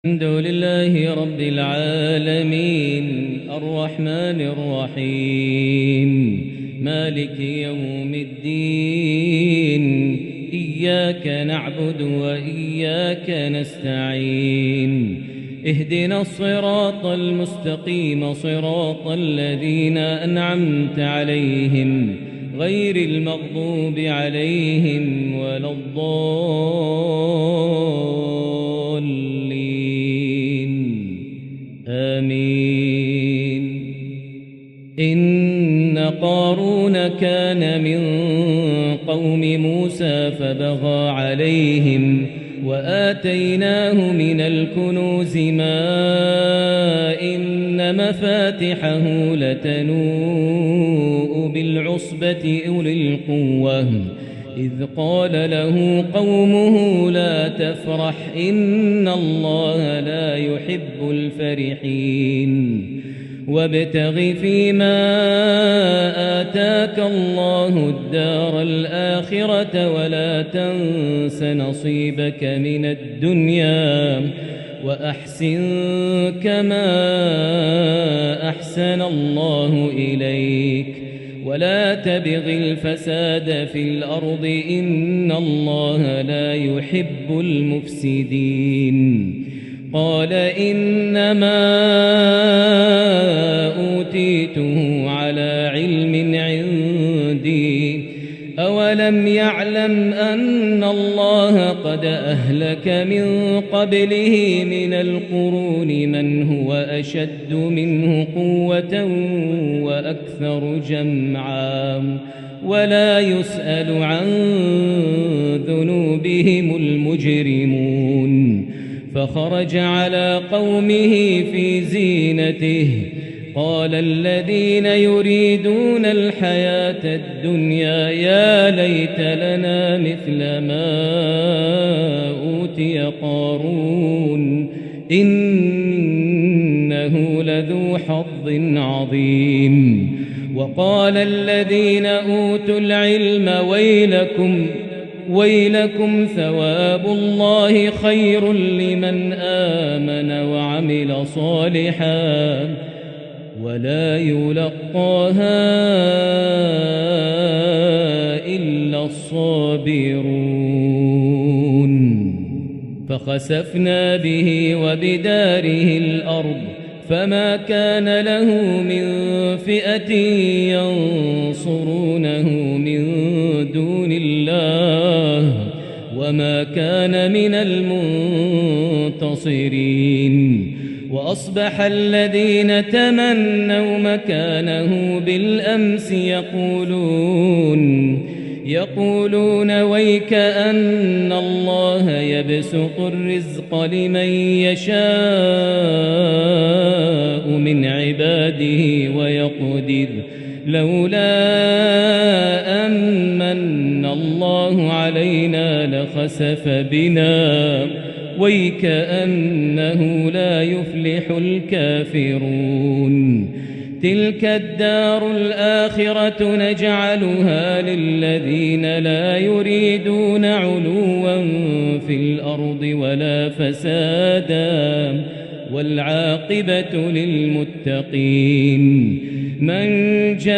الحمد لله رب العالمين الرحمن الرحيم مالك يوم الدين إياك نعبد وإياك نستعين اهدنا الصراط المستقيم صراط الذين أنعمت عليهم غير المغضوب عليهم ولا الضالين آمين. إن قارون كان من قوم موسى فبغى عليهم وآتيناه من الكنوز ما إن مفاتحه لتنوء بالعصبة أولي القوة إذ قال له قومه لا تفرح إن الله لا يحب الفرحين وابتغ فيما آتاك الله الدار الآخرة ولا تنس نصيبك من الدنيا وأحسن كما أحسن الله إليك ولا تبغ الفساد في الأرض إن الله لا يحب المفسدين. قال إنما أوتيته على علم عندي أولم يعلم أن الله قد أهلك من قبله من القرون من هو أشد منه قوة وأكثر جمعا ولا يسأل عن ذنوبهم المجرمون. فخرج على قومه في زينته قال الذين يريدون الحياة الدنيا يا ليت لنا مثل ما أوتي قارون إنه لذو حظ عظيم. وقال الذين أوتوا العلم ويلكم ثواب الله خير لمن آمن وعمل صالحا ولا يلقاها إلا الصابرون. فخسفنا به وبداره الأرض فما كان له من فئة ينصرونه من دون الله وما كان من المنتصرين. وأصبح الذين تمنوا مكانه بالأمس يقولون ويك أن الله يبسط الرزق لمن يشاء من عباده ويقدر لولا أمن الله علينا لخسف بنا ويكأنه لا يفلح الكافرون. تلك الدار الآخرة نجعلها للذين لا يريدون علوا في الأرض ولا فسادا والعاقبة للمتقين. من جاء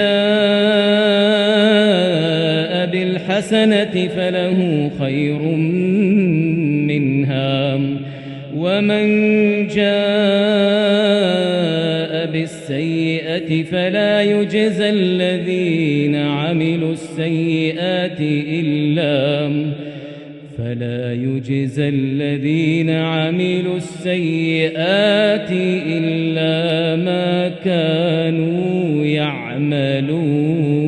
بالحسنة فله خير منها ومن جاء بالسيئة فلا يجزى الذين عملوا السيئات إلا ما كانوا يعملون.